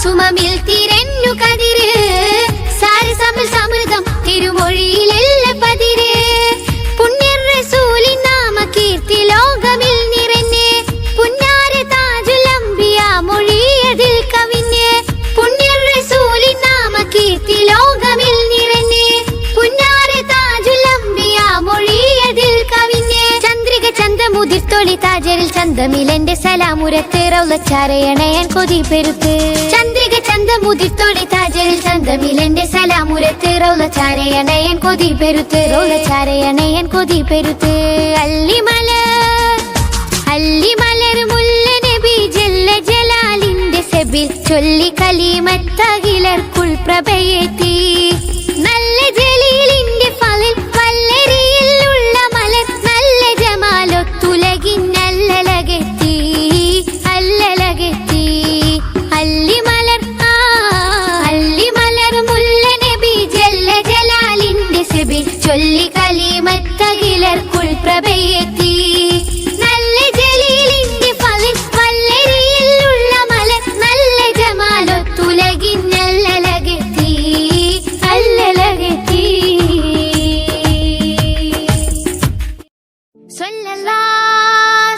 സുമമിൽ തിരഞ്ഞു കതിര് സാരസമിൽ സമൃദ്ധം തിരുമൊഴിയിലെല്ല പതിര് പുണ്യർ റസൂലിൻ നാമ കീർത്തി ലോകമിൽ നിറഞ്ഞ് പുന്നാര താജുൽ അംബിയ മൊഴിയതിൽ കവിഞ്ഞ് പുണ്യർ റസൂലിൻ നാമ കീർത്തി ലോകമിൽ നിറഞ്ഞ് പുന്നാര താജുൽ അംബിയ മൊഴിയതിൽ കവിഞ്ഞ് ചന്ദ്രിക ചന്തമുതിർത്തൊളി താജരിൽ ചന്തമിലെന്റെ സലാമുരത്ത് റൗളച്ചാരയണയൻ കൊതി പെരുത്ത് ചന്ദ്രിക ചന്തമുതിർത്തൊളി താജരിൽ ചന്തമിലെന്റെ സലാമുരത്ത് റൗളച്ചാരയണയൻ കൊതി പെരുത്ത് റൗളച്ചാരയണയൻ കൊതി പെരുത്ത് അല്ലിമലർ മുല്ല നബി ജല്ല ജലാലിന്റെ സെബിൽ ചൊല്ലി കലിമത്തകിലർക്കുൾ പ്രഭയേറ്റി നല്ല ജലീലിന്റെ ഫളിൽ വല്ലരിയിലുള്ള മലർ നല്ല ജമാലൊത്തുലകിന്നല്ലലകെത്തി അല്ലലകെത്തി അല്ലിമലർ മുല്ല നബി ജല്ല ജലാലിന്റെ സെബിൽ ചൊല്ലി കലിമത്തകിലർക്കുൾ പ്രഭയേറ്റി നല്ല ജലീലിന്റെ ഫളിൽ വല്ലരിയിലുള്ള മലർ നല്ല ജമാലൊത്തുലകിന്നല്ലലകെത്തി അല്ലലകെത്തി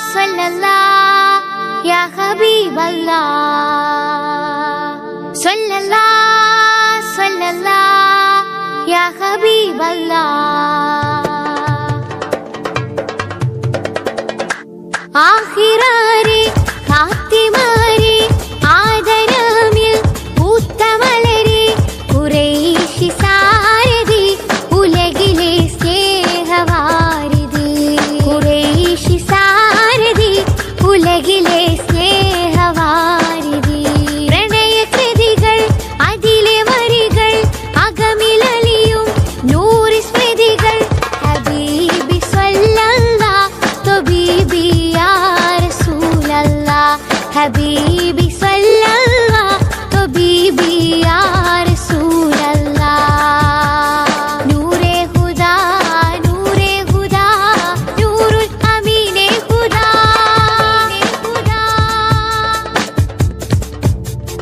സല്ലല്ലാഹ് യാ ഹബീബല്ലാഹ് സല്ലല്ലാഹ് യാ ഹബീബല്ലാഹ് ആഖിറാരെ ഖാത്തിമാരെ ആദരമിൽ പൂത്തമലരെ ഖുറൈശി സാരഥി ഉലകിലെ സ്നേഹവാരിധി ഖുറൈശി സാരഥി ഉലകിലെ സ്നേഹവാരിധി പ്രണയകൃതികൾ അതിലെ വരികൾ അകമിലലിയും നൂറി സ്മൃതികൾ ഹബീബി സ്വല്ലല്ലാഹ് തബീബി യാ റസൂലല്ലാഹ് ഹബീബി സ്വല്ലല്ലാഹ് തബീബി യാ റസൂലല്ലാഹ് നൂറേ ഹുദാ നൂറുൽ അമീനേ ഹുദാ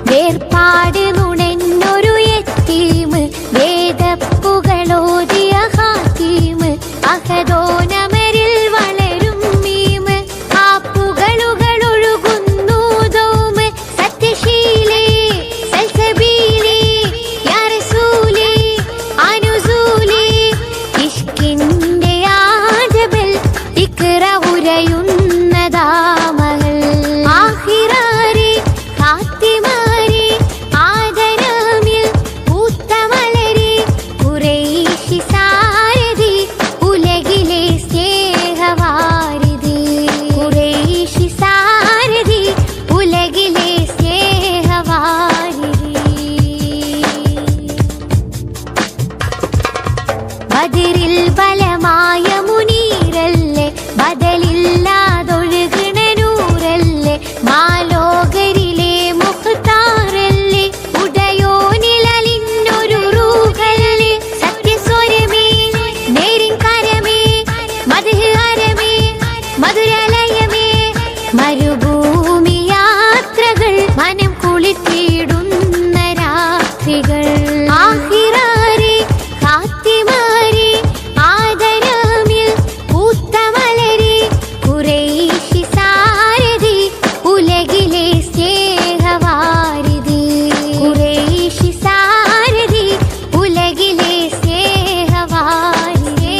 വേർപാട് നുണന്നൊരു യത്തീമ് വേദപ്പുകളോതിയ ഹാത്തീമ് അഹദോനമരിൽ വളരും മീമ് ആപ്പുകളുകൾ ഒഴുകുന്നു ദോമ് സത്യശീലേ സൽസബീലേ യാ റസൂലേ അനുസൂലേ ഇഷ്കിന്റെ ആജബൽ ഇക്റ ഉരയുന്നതാമകൾ ആഖിറാരെ ഖാത്തിമാരെ ആദരമിൽ പൂത്തമലരെ ഖുറൈശി സാരഥി ഉലകിലെ സ്നേഹവാരിധി ഖുറൈശി സാരഥി ഉലകിലെ സ്നേഹവാരിധി ബദരിൽ ബലമായ മുനീറല്ലേ ബദലില്ലാതൊഴുകണ നൂറല്ലേ മാലോകരിലെ മുഖ്താറല്ലേ ഉടയോനിലലിന്നൊരു റൂഹല്ലേ സത്യസ്വരമേ നേരിൻകരമേ മദ്ഹ് അരമേ മധുരലയമേ മരുഭൂമി യാത്രകൾ മനം കുളിർത്തിടുന്ന രാത്രികൾ ആഖിറാരെ ഖാത്തിമാരെ ആദരമിൽ പൂത്തമലരെ ഖുറൈശി സാരഥി ഉലകിലെ സ്നേഹവാരിധി ഖുറൈശി സാരഥി ഉലകിലെ സ്നേഹവാരിധി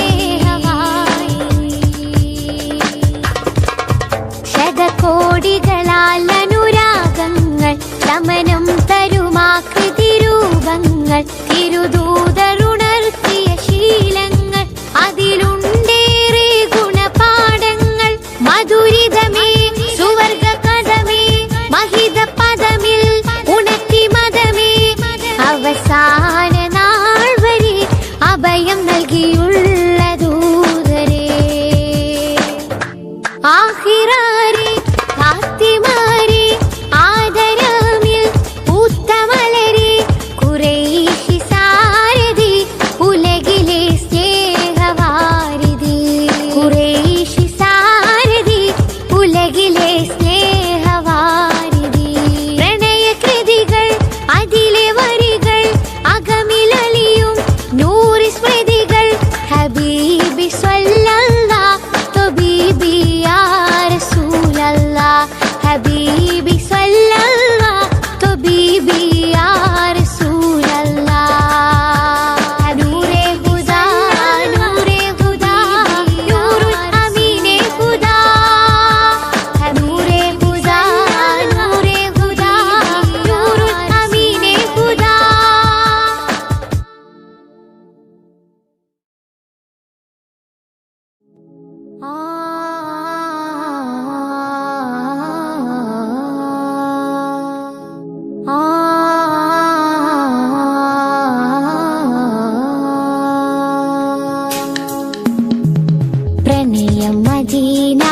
മദീന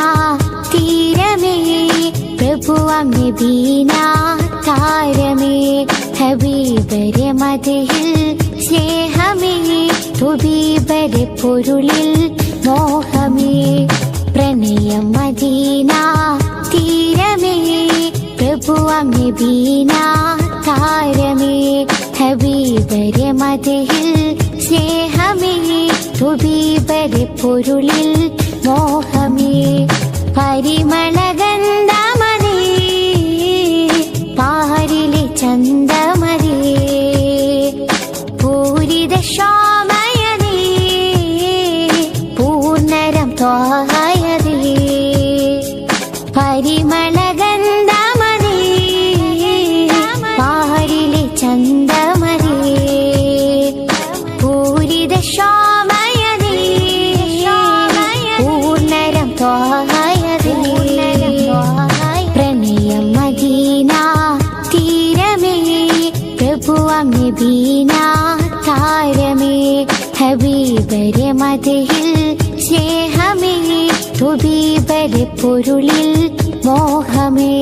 തീരമേ പ്രഭുവാം നബീന താരമേ ഹബീബരെ മദഹിൽ സ്നേഹമേ ഹബീബരെ പൊരുളിൽ മോഹമേ പ്രണയം മദീന തീരമേ പ്രഭുവാം നബീന താരമേ ഹബീബരെ മദഹിൽ സ്നേഹമേ ഹബീബരെ പൊരുളിൽ മോഹമേ പരിമളഗന്ധമതേ പാരിലെ ചന്ദമതേ പൂരിത ശോഭയതേ പൂർണ്ണരം ത്വാഹയതേ പരിമളഗന്ധമതേ പാരിലെ ചന്ദമതേ പൂരിത ശോഭയതേ പൂർണ്ണരം ത്വാഹയതേ പ്രണയം മദീന തീരമേ പ്രഭുവാം നബീന താരമേ ഹബീബരെ മദഹിൽ സ്നേഹമേ ഹബീബരെ പൊരുളിൽ മോഹമേ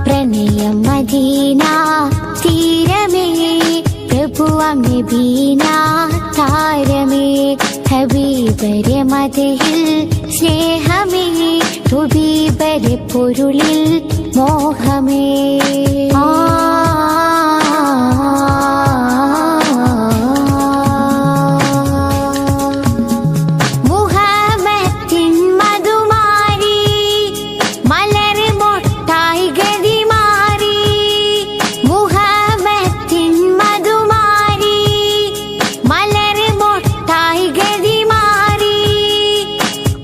പ്രണയം മദീന തീരമേ പ്രഭുവാം നബീന താരമേ ഹബീബരെ മദഹിൽ സ്നേഹമേ ഹബീബരെ പൊരുളിൽ മോഹമേ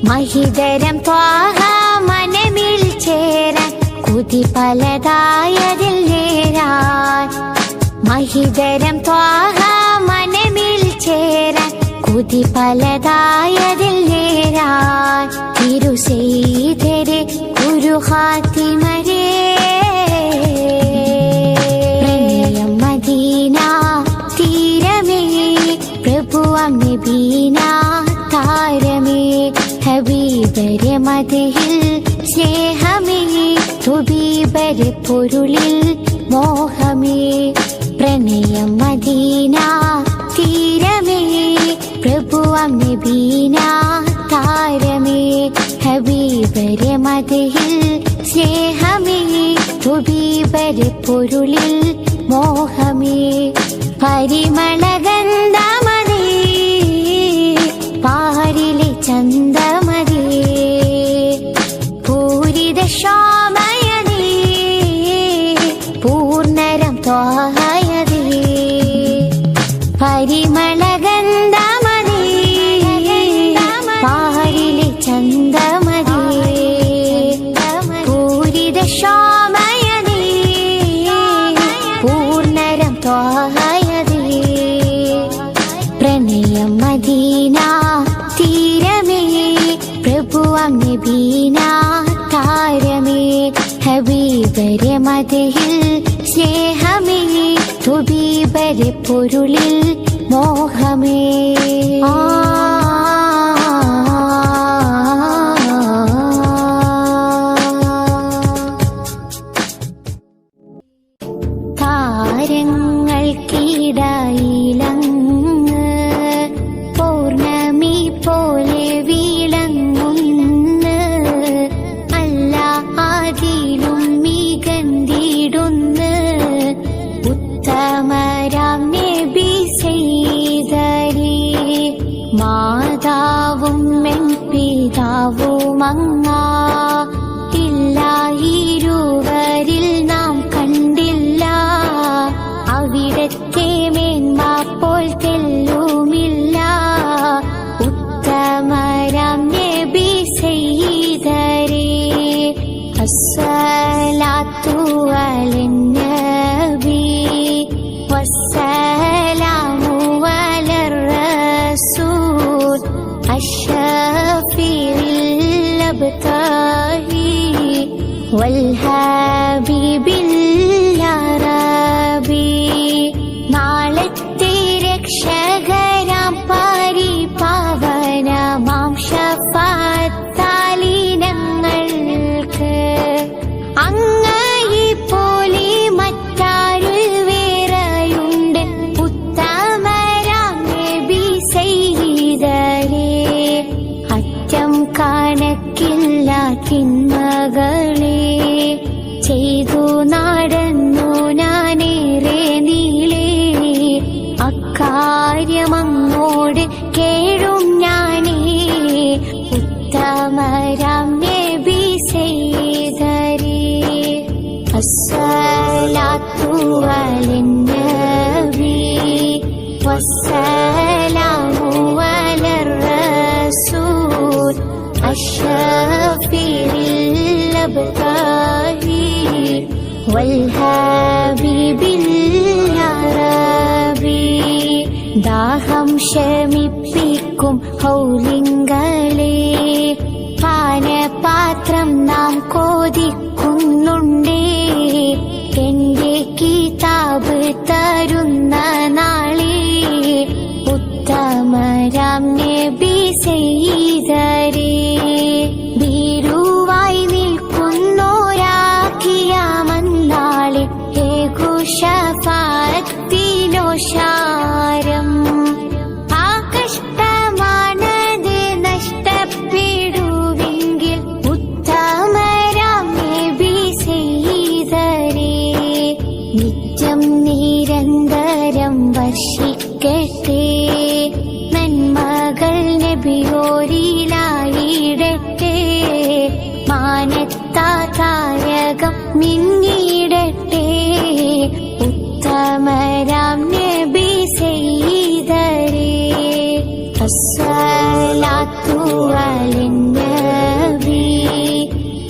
മഹിതരം ത്വാഹ മനമിൽ ചേരാൻ കുതി പലതായതിൽ നേരാൻ മഹിതരം ത്വാഹ മനമിൽ ചേരാൻ കുതി പലതായതിൽ നേരാൻ തിരുസെയ്തരെ ഗുരു ഹാത്തിമരേ പ്രണയം മദീന തീരമേ പ്രഭുവാം നബീന താരമേ ഹബീബരെ മദഹിൽ സ്നേഹമേ ഹബീബരെ പൊരുളിൽ മോഹമേ പ്രണയം മദീന തീരമേ പ്രഭുവാം നബീന താരമേ ഹബീബരെ മദഹിൽ സ്നേഹമേ ഹബീബരെ പൊരുളിൽ മോഹമേ പരിമളഗന്ധമതേ പാരിലെ ചന്ദമതേ പൂരിത ശോഭയതേ പൂർണ്ണരം ത്വാഹയതേ പരിമളഗന്ധമതേ പാരിലെ ചന്ദമതേ പൂരിത ശോഭയതേ പൂർണ്ണരം ത്വാഹയതേ പ്രണയം മദീന തീരമേ പ്രഭുവാം നബീന താരമേ ഹബീബരെ മദഹിൽ സ്നേഹമേ ഹബീബരെ പൊരുളിൽ മോഹമേ താരങ്ങൾക്കിടയിലങ്ങ് പൗർണമി പോലെ വിളങ്ങുന്ന് അല്ലാതിലും മികന്തിടുന്ന് ഉത്തമരാം നബി സയ്യിദരേ മാതാവ് മങ്ങ ഇല്ല ഇരുവരിൽ നാം കണ്ടില്ല അവിടത്തെ മേന്മ പോൽ തെല്ലുമില്ല ഉത്തമരാം നബി സയ്യിദരേ അസ്സലാത്തു അലൻ നബി വസ്സലാമു അലർ റസൂൽ അഷ്ശഫീഇൽ അബ്താഹി വൽ ഹബീബിൽ അറബി നാളത്തെ രക്ഷകരാം പരിപാവനമാം ശഫാഅത്താലിനങ്ങൾക്ക് അങ്ങയെ പോലെ മറ്റാരു വേറെയുണ്ട് ഉത്തമരാം നബി സയ്യിദരേ അറ്റം കണക്കില്ല തിന്മകളെ ചെയ്തു നടന്നു ഞാനേറെ നീളേ അക്കാര്യമങ്ങോട് കേഴും ഞാനേ ഉത്തമരാം നബി സയ്യിദരേ അസ്സലാത്തു അലൻ നബി വസ്സലാമു അലർ റസൂൽ അഷ്ശഫീഇൽ അബ്താഹി വൽ ഹബീബിൽ അറബി ദാഹം ശമിപ്പിക്കും ഹൗലിംഗളെ പാനപാത്രം നാം കോതിക്കുന്നുണ്ടേ എന്റെ കിതാബ് തരുന്ന നാളെ ഉത്തമരാം നബി സയ്യിദരേ ഭീരുവായി നിൽക്കുന്നോരാക്കിയാമന്നാളെ ഏകു ശഫാഅത്തിനോശാരം ആ കഷ്ടമാണത് നഷ്ടപ്പെടുവെങ്കിൽ ഉത്തമരാം നബി സയ്യിദരേ നിത്യം നിരന്തരം വർഷിക്കട്ടെ നന്മകൾ നബിയോരിലായിടട്ടെ മാനത്താതാരകം മിന്നിടട്ടെ ഉത്തമരാം നബി സയ്യിദരേ അസ്സലാത്തു അലൻ നബി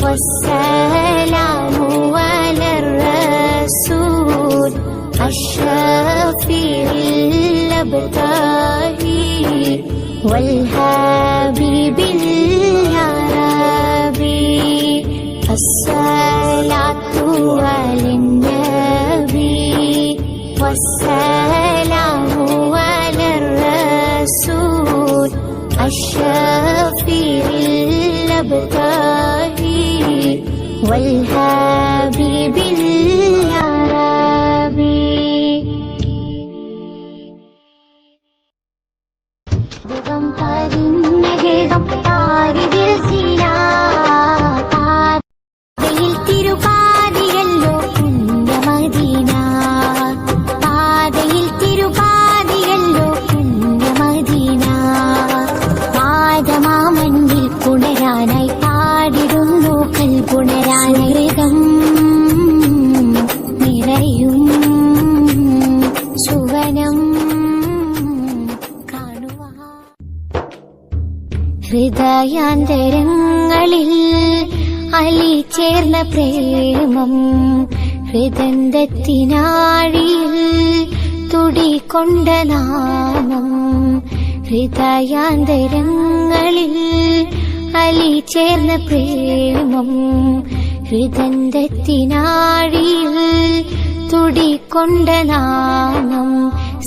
വസ്സലാമു അലർ റസൂൽ അഷ്ശഫീഇൽ അബ്താഹി വൽ ഹബീബിൽ അറബി അസ്സലാത്തു അലൻ നബി വസ്സലാമു അലർ റസൂൽ അഷ്ശഫീഇൽ അബ്താഹി വൽ ഹബീബിൽ അറബി ദുഃഖം പരിന്നഗേഹം താരിദിൽ സിനാ പാതയിൽ തിരുപാതിയല്ലോ പുണ്യമദീന പാതയിൽ തിരുപാതിയല്ലോ പുണ്യമദീന പാദമാമണ്ണിൽ പുണരാനായി പാടിടുന്നു കൽപുണരാനായി ഹൃദം നിറയും സുവനം ഹൃദയാന്തരങ്ങളിൽ അലി ചേർന്ന പ്രേമം ഹൃദന്തത്തിനാഴിയിൽ തുടികൊണ്ട നാമം ഹൃദയാന്തരങ്ങളിൽ അലി ചേർന്ന പ്രേമം ഹൃദന്തത്തിനാഴിയിൽ തുടികൊണ്ട നാമം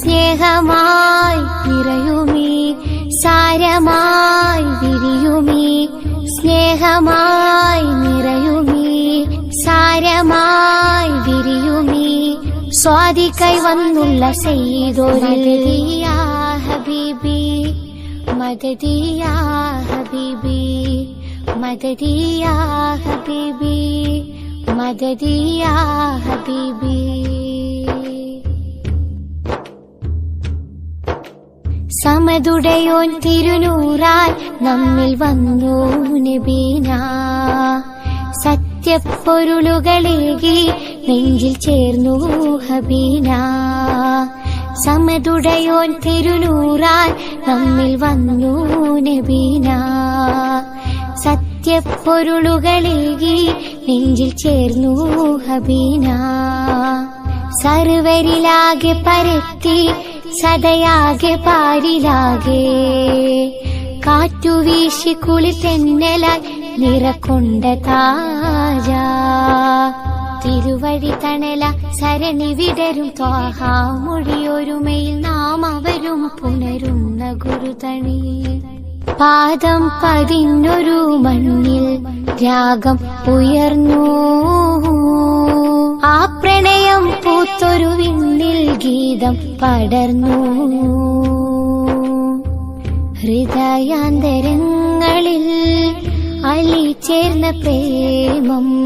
സ്നേഹമായി നിറയുമീ സാരമായി വിരിയുമീ സ്നേഹമായി നിറയുമീ സാരമായി വിരിയുമീ സ്വാദിക്കായി വന്നുള്ള സയ്യിദോരിയാ ഹബീബി മദദിയാ ഹബീബി മദദിയാ ഹബീബി മദദിയാ ഹബീബി സമതുടയോൻ തിരുനൂറാൽ നമ്മിൽ വന്നു നബീന. സത്യപ്പൊരുളുകളേകി നെഞ്ചിൽ ചേർന്നു ഹബീന. സമതുടയോൻ തിരുനൂറാൻ നമ്മിൽ വന്നു നബീന. സത്യപ്പൊരുളുകളേകി നെഞ്ചിൽ ചേർന്നു ഹബീന. സർവരിലാകെ പരത്തി സദയാകെ പാരിലാകെ കാറ്റുവീശി കുളിർത്തെന്നലായി നിറക്കൊണ്ട താജ. തിരുവഴി തണല സരണി വിടരും ത്വാഹാ മൊഴിയൊരുമയിൽ നാം അവരും പുണരുന്ന ഗുരുതണി. പാദം പതിഞ്ഞൊരു മണ്ണിൽ രാഗം ഉയർന്നു. ആ പ്രണയം പൂത്തൊരു വിണ്ണിൽ ഗീതം പടർന്നു. ഹൃദയാന്തരങ്ങളിൽ അലി ചേർന്ന പ്രേമം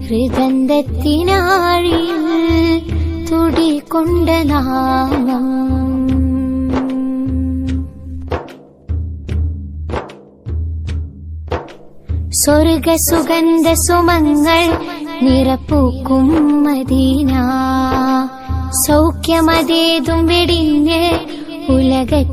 ഹൃദന്തത്തിനാഴിയിൽ തുടികൊണ്ട നാമം. സ്വർഗ സുഗന്ധ സുമങ്ങൾ നിറപ്പൂക്കും മദീന. സൗഖ്യമതേതും വെടിഞ്ഞ് ഉലക